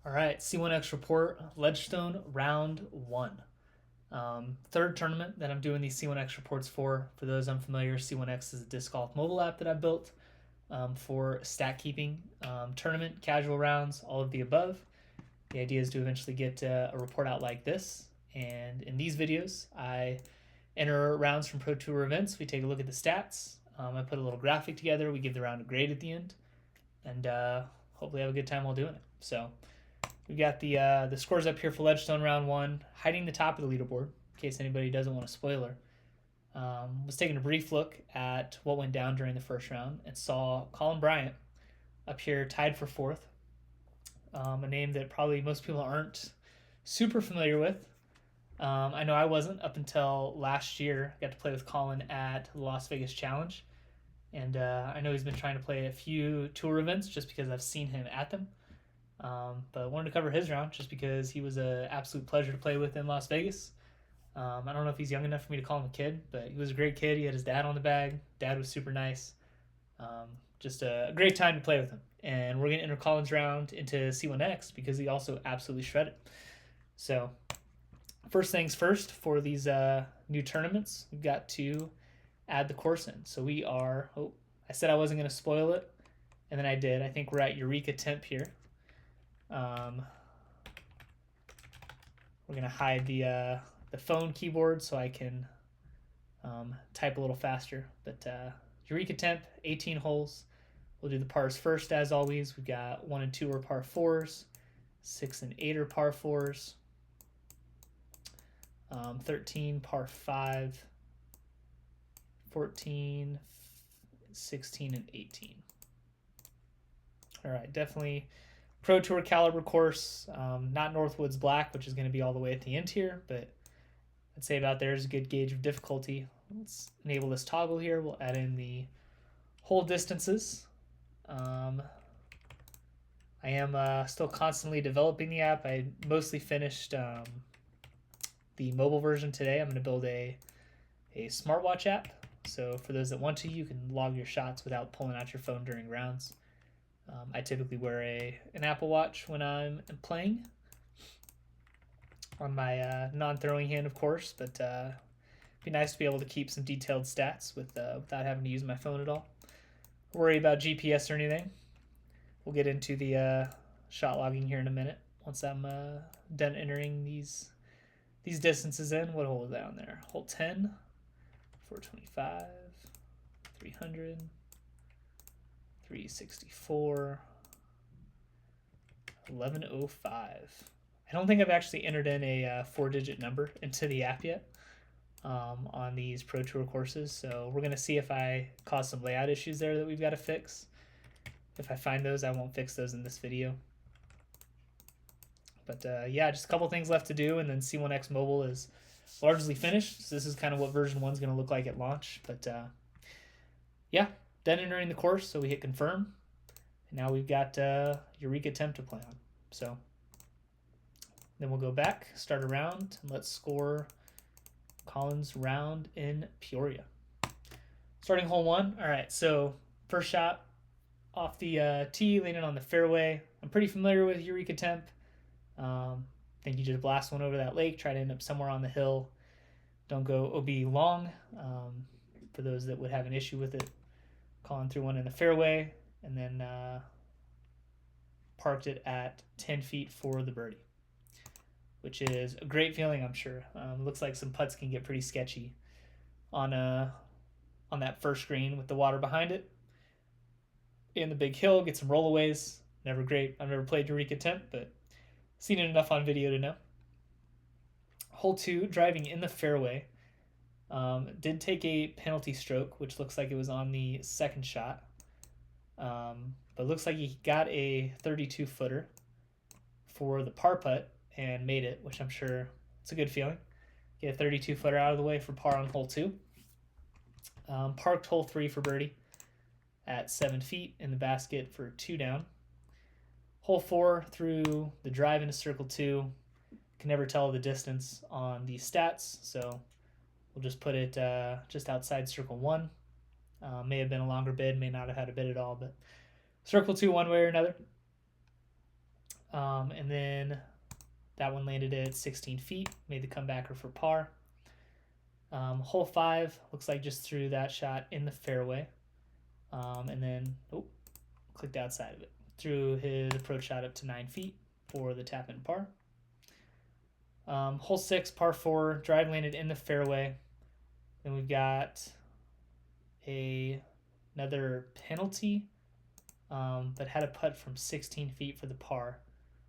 All right, C1x Report, Ledgestone Round 1. Third tournament that I'm doing these C1x reports for. For those unfamiliar, C1x is a disc golf mobile app that I built for stat keeping, tournament, casual rounds, all of the above. The idea is to eventually get a report out like this. And in these videos, I enter rounds from Pro Tour events. We take a look at the stats. I put a little graphic together. We give the round a grade at the end. And hopefully have a good time while doing it. So we've got the scores up here for Ledgestone round 1, hiding the top of the leaderboard in case anybody doesn't want a spoiler. Was taking a brief look at what went down during the first round and saw Colin Bryant up here tied for fourth. A name that probably most people aren't super familiar with. I know I wasn't up until last year. I got to play with Colin at the Las Vegas Challenge. And I know he's been trying to play a few tour events just because I've seen him at them. But I wanted to cover his round just because he was an absolute pleasure to play with in Las Vegas. I don't know if he's young enough for me to call him a kid, but he was a great kid. He had his dad on the bag. Dad was super nice. Just a great time to play with him. And we're going to enter Colin's round into C1X because he also absolutely shredded. So first things first, for these new tournaments, we've got to add the course in. So we are, I said I wasn't going to spoil it, and then I did. I think we're at Eureka Temp here. We're going to hide the phone keyboard so I can type a little faster. But Eureka Temp, 18 holes. We'll do the pars first as always. We've got 1 and 2 are par 4s, 6 and 8 are par 4s, 13 par 5, 14, 16, and 18. All right, definitely Pro Tour caliber course, not Northwoods Black, which is going to be all the way at the end here, but I'd say about there is a good gauge of difficulty. Let's enable this toggle here. We'll add in the hole distances. I am still constantly developing the app. I mostly finished the mobile version today. I'm going to build a smartwatch app. So for those that want to, you can log your shots without pulling out your phone during rounds. I typically wear an Apple Watch when I'm playing on my non-throwing hand, of course, but it'd be nice to be able to keep some detailed stats without having to use my phone at all. Don't worry about GPS or anything. We'll get into the shot logging here in a minute once I'm done entering these distances in. What hole is that on there? Hole 10, 425, 300, 364, 1105. I don't think I've actually entered in a 4-digit number into the app yet on these Pro Tour courses, so we're going to see if I cause some layout issues there that we've got to fix. If I find those, I won't fix those in this video. But yeah, just a couple things left to do, and then C1X Mobile is largely finished. So this is kind of what version 1 is going to look like at launch. But yeah, done entering the course, so we hit confirm. And now we've got Eureka Temp to play on. So then we'll go back, start a round, and let's score Colin's round in Peoria. Starting hole 1. All right, so first shot off the tee, leaning on the fairway. I'm pretty familiar with Eureka Temp. I think you just blast one over that lake, try to end up somewhere on the hill. Don't go OB long. For those that would have an issue with it, Colin threw one in the fairway and then parked it at 10 feet for the birdie, which is a great feeling, I'm sure. Looks like some putts can get pretty sketchy on that first green with the water behind it. In the big hill, get some rollaways. Never great. I've never played Eureka Temp, but seen it enough on video to know. Hole 2, driving in the fairway. Did take a penalty stroke, which looks like it was on the second shot. But looks like he got a 32-footer for the par putt and made it, which I'm sure it's a good feeling. Get a 32-footer out of the way for par on hole 2. Parked hole 3 for birdie at 7 feet in the basket for 2 down. Hole 4 through the drive into circle 2. Can never tell the distance on these stats, so we'll just put it just outside circle 1. May have been a longer bid, may not have had a bid at all, but circle 2 one way or another. And then that one landed at 16 feet, made the comebacker for par. Hole 5 looks like just threw that shot in the fairway. And then, clicked outside of it. Threw his approach shot up to 9 feet for the tap in par. Hole 6, par 4, drive landed in the fairway. Then we've got another penalty, but had a putt from 16 feet for the par.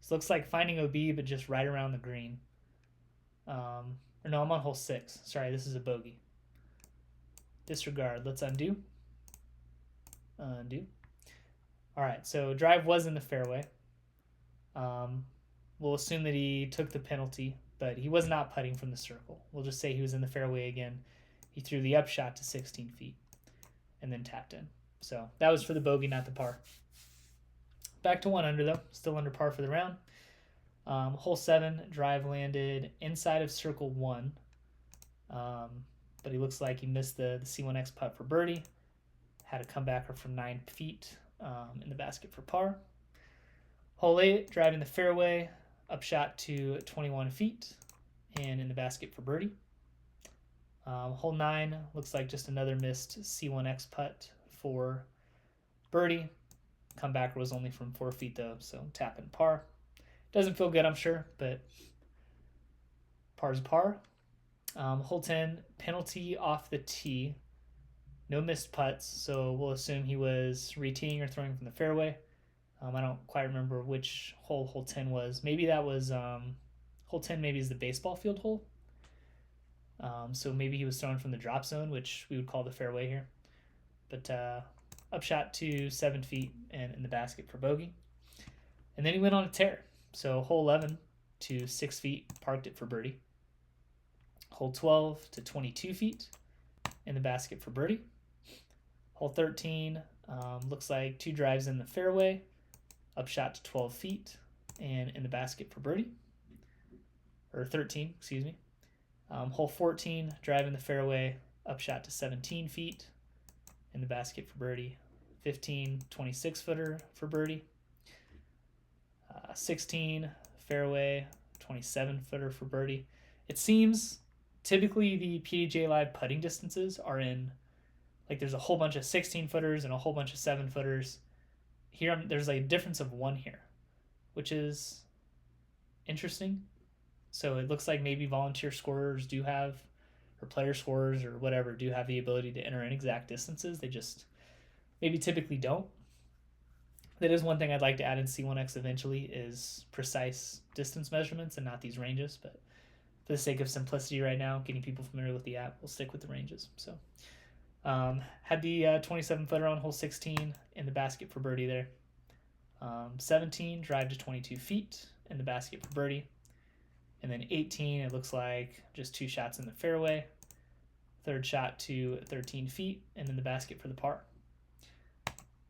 So looks like finding OB, but just right around the green. Or no, I'm on hole 6. Sorry, this is a bogey. Disregard. Let's undo. Undo. All right, so drive was in the fairway. We'll assume that he took the penalty, but he was not putting from the circle. We'll just say he was in the fairway again. He threw the upshot to 16 feet and then tapped in. So that was for the bogey, not the par. Back to 1 under, though. Still under par for the round. Hole 7, drive landed inside of circle 1. But he looks like he missed the C1x putt for birdie. Had a comebacker from 9 feet in the basket for par. Hole 8, driving the fairway, upshot to 21 feet and in the basket for birdie. Hole 9 looks like just another missed C1x putt for birdie. Comebacker was only from 4 feet though, so tap and par. Doesn't feel good, I'm sure, but par's par. Hole 10, penalty off the tee. No missed putts, so we'll assume he was re-teeing or throwing from the fairway. I don't quite remember which hole 10 was. Maybe that was hole 10 maybe is the baseball field hole. So maybe he was throwing from the drop zone, which we would call the fairway here. But upshot to 7 feet and in the basket for bogey. And then he went on a tear. So hole 11 to 6 feet, parked it for birdie. Hole 12 to 22 feet in the basket for birdie. Hole 13 looks like 2 drives in the fairway, upshot to 12 feet and in the basket for birdie. Or 13, excuse me. Hole 14, drive in the fairway, upshot to 17 feet in the basket for birdie. 15, 26-footer for birdie. 16, fairway, 27-footer for birdie. It seems typically the PDGA Live putting distances are in, like there's a whole bunch of 16-footers and a whole bunch of 7-footers. Here, there's like a difference of 1 here, which is interesting. So it looks like maybe volunteer scorers do have, or player scorers or whatever, do have the ability to enter in exact distances. They just maybe typically don't. That is one thing I'd like to add in C1x eventually is precise distance measurements and not these ranges. But for the sake of simplicity right now, getting people familiar with the app, we'll stick with the ranges. So had the 27-footer on hole 16 in the basket for birdie there. 17, drive to 22 feet in the basket for birdie. And then 18, it looks like just 2 shots in the fairway. Third shot to 13 feet and in the basket for the par.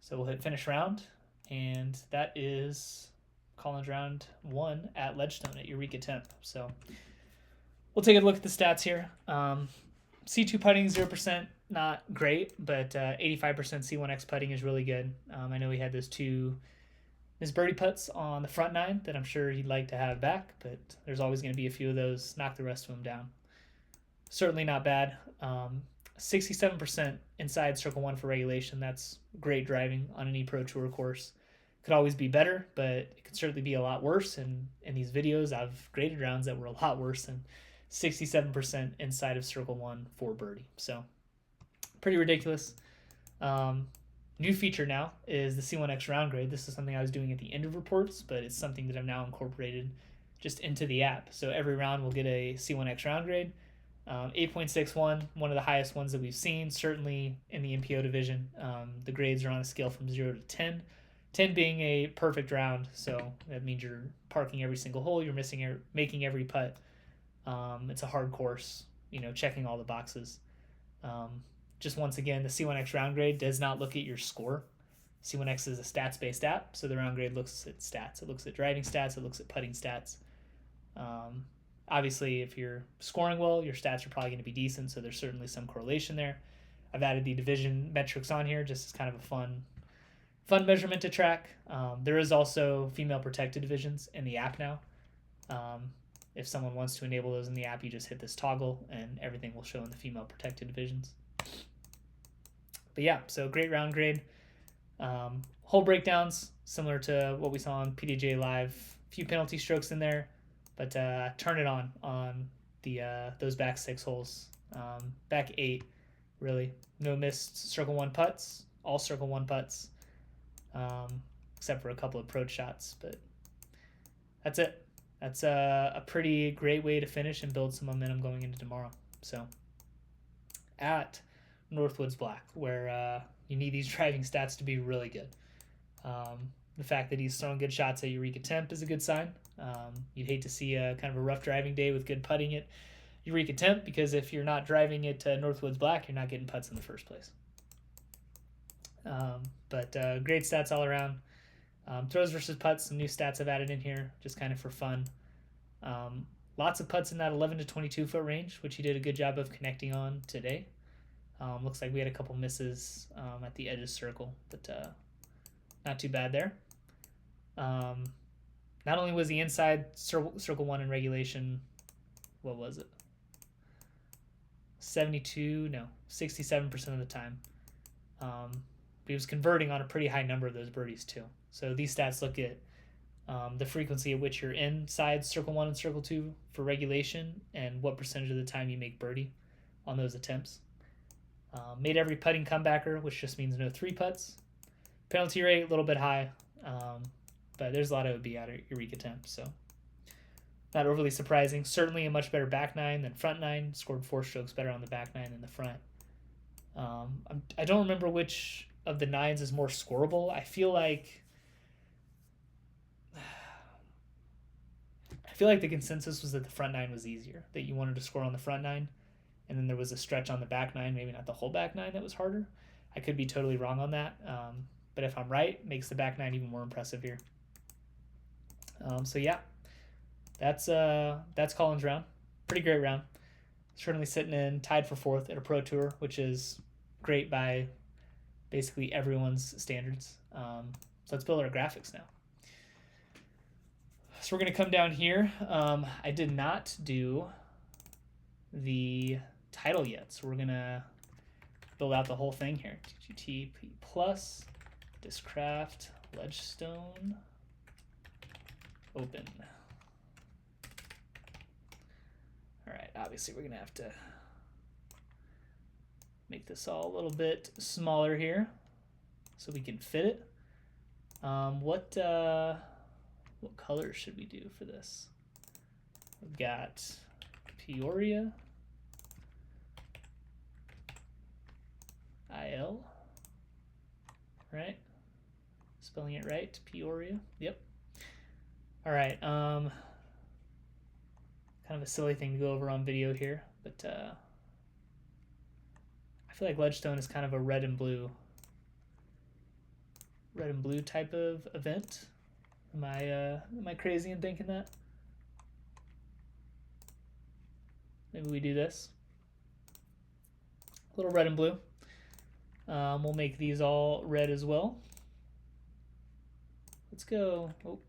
So we'll hit finish round. And that is Colin's round 1 at Ledgestone at Eureka Temp. So we'll take a look at the stats here. C2 putting 0%, not great, but 85% C1X putting is really good. I know he had those 2 missed birdie putts on the front 9 that I'm sure he'd like to have back, but there's always going to be a few of those. Knock the rest of them down. Certainly not bad. 67% inside circle 1 for regulation. That's great driving on any Pro Tour course. Could always be better, but it could certainly be a lot worse. And in these videos, I've graded rounds that were a lot worse than 67% inside of circle 1 for birdie. So pretty ridiculous. New feature now is the C1X round grade. This is something I was doing at the end of reports, but it's something that I've now incorporated just into the app. So every round we'll get a C1X round grade. 8.61, one of the highest ones that we've seen, certainly in the MPO division. The grades are on a scale from 0 to 10. 10 being a perfect round, so that means you're parking every single hole, you're making every putt. It's a hard course, checking all the boxes. Just once again, the C1X round grade does not look at your score. C1X is a stats-based app, so the round grade looks at stats. It looks at driving stats, it looks at putting stats. Obviously, if you're scoring well, your stats are probably going to be decent, so there's certainly some correlation there. I've added the division metrics on here just as kind of a fun measurement to track. There is also female protected divisions in the app now. If someone wants to enable those in the app, you just hit this toggle and everything will show in the female protected divisions. But yeah, so great round grade. Hole breakdowns, similar to what we saw on PDGA Live. Few penalty strokes in there, but turn it on the those back 6 holes. Back 8, really. No missed circle 1 putts, all circle 1 putts, except for a couple of approach shots, but that's it. That's a pretty great way to finish and build some momentum going into tomorrow. So at Northwoods Black, where you need these driving stats to be really good. The fact that he's throwing good shots at Eureka Temp is a good sign. You'd hate to see a kind of a rough driving day with good putting at Eureka Temp, because if you're not driving it to Northwoods Black, you're not getting putts in the first place. But great stats all around. Throws versus putts, some new stats I've added in here, just kind of for fun. Lots of putts in that 11 to 22 foot range, which he did a good job of connecting on today. Looks like we had a couple misses at the edge of circle, but not too bad there. Not only was he inside circle 1 in regulation, what was it? 67% of the time. But he was converting on a pretty high number of those birdies too. So these stats look at the frequency at which you're inside circle 1 and circle 2 for regulation and what percentage of the time you make birdie on those attempts. Made every putting comebacker, which just means no 3 putts. Penalty rate, a little bit high, but there's a lot of OB out of Eureka Temp, so not overly surprising. Certainly a much better back 9 than front 9. Scored 4 strokes better on the back 9 than the front. I don't remember which of the 9s is more scoreable. I feel like the consensus was that the front 9 was easier, that you wanted to score on the front 9, and then there was a stretch on the back 9, maybe not the whole back 9, that was harder. I could be totally wrong on that, but if I'm right, it makes the back 9 even more impressive here. So yeah, that's Colin's round. Pretty great round. Certainly sitting in tied for 4th at a pro tour, which is great by basically everyone's standards. So let's build our graphics now. So we're going to come down here. I did not do the title yet, so we're going to build out the whole thing here. TGTP plus Discraft Ledgestone Open. All right, obviously we're going to have to make this all a little bit smaller here so we can fit it. What color should we do for this? We've got Peoria, IL, right? Spelling it right, Peoria. Yep. All right. Kind of a silly thing to go over on video here, but I feel like Ledgestone is kind of a red and blue type of event. Am I crazy in thinking that? Maybe we do this. A little red and blue. We'll make these all red as well. Let's go. Oh,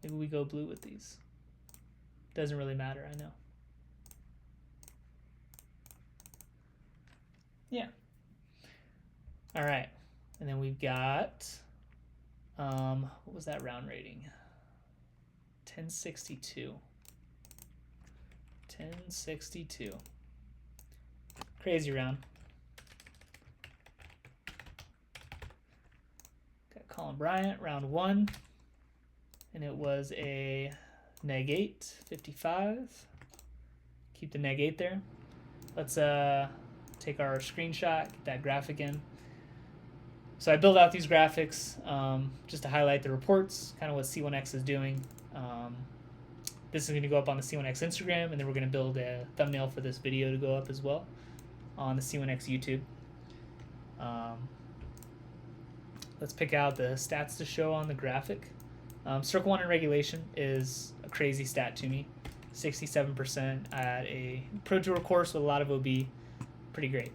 maybe we go blue with these. Doesn't really matter, I know. Yeah. All right. And then we've got, what was that round rating? 1062. 1062. Crazy round. Got Colin Bryant, round 1. And it was a neg 8, 55. Keep the neg 8 there. Let's take our screenshot, get that graphic in. So I build out these graphics just to highlight the reports, kind of what C1x is doing. This is going to go up on the C1x Instagram, and then we're going to build a thumbnail for this video to go up as well on the C1x YouTube. Let's pick out the stats to show on the graphic. Circle 1 in regulation is a crazy stat to me. 67% at a Pro Tour course with a lot of OB. Pretty great.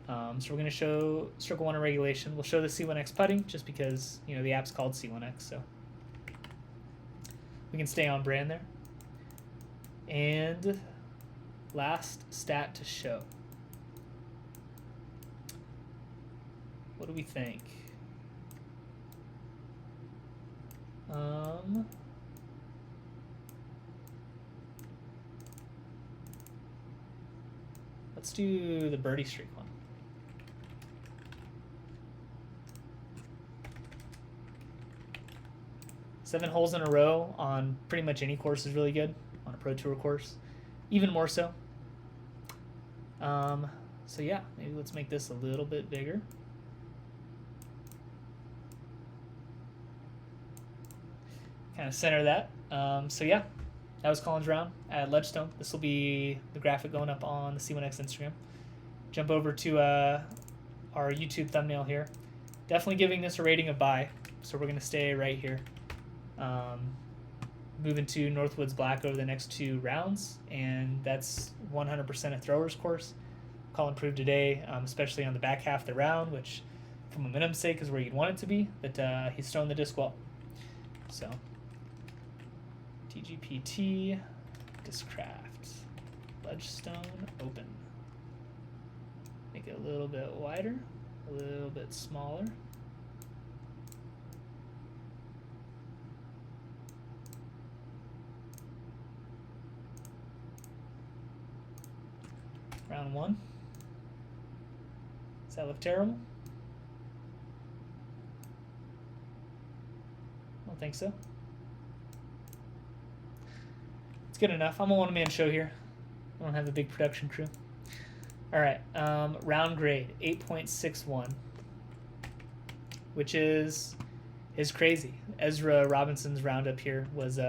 So we're going to show circle 1 of regulation. We'll show the C1x putting just because, you know, the app's called C1x, so we can stay on brand there. And last stat to show. What do we think? Let's do the birdie streak one. Seven holes in a row on pretty much any course is really good. On a Pro Tour course, even more so. So yeah, maybe let's make this a little bit bigger. Kind of center that. So yeah, that was Colin's round at Ledgestone. This will be the graphic going up on the C1X Instagram. Jump over to our YouTube thumbnail here. Definitely giving this a rating of buy. So we're going to stay right here. Moving to Northwoods Black over the next 2 rounds, and that's 100% a thrower's course. Colin proved today, especially on the back half of the round, which for momentum's sake is where you'd want it to be, that he's thrown the disc well. So TGPT, Discraft, Ledgestone Open. Make it a little bit wider, a little bit smaller. Round 1. Does that look terrible? I don't think so. It's good enough. I'm a one-man show here. I don't have a big production crew. All right, round grade 8.61, which is crazy. Ezra Robinson's round up here was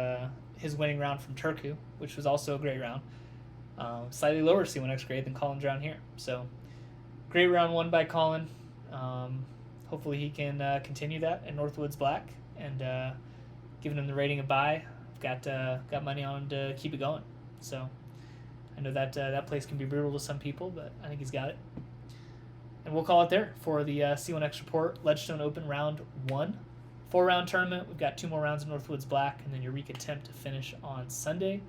his winning round from Turku, which was also a great round. Slightly lower C1X grade than Colin's round here. So great round 1 by Colin. Hopefully he can continue that at Northwoods Black, and giving him the rating of buy. I've got money on him to keep it going. So I know that that place can be brutal to some people, but I think he's got it. And we'll call it there for the C1X Report Ledgestone Open round 1. 4-round tournament. We've got 2 more rounds of Northwoods Black, and then Eureka Temp to finish on Sunday.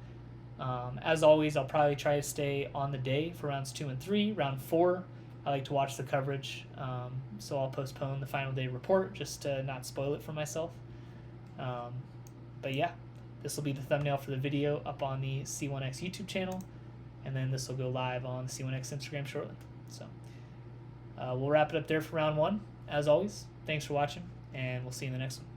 As always, I'll probably try to stay on the day for rounds 2 and 3. Round 4, I like to watch the coverage, so I'll postpone the final day report just to not spoil it for myself. But yeah, this will be the thumbnail for the video up on the C1X YouTube channel, and then this will go live on the C1X Instagram shortly. So we'll wrap it up there for round 1. As always, thanks for watching, and we'll see you in the next one.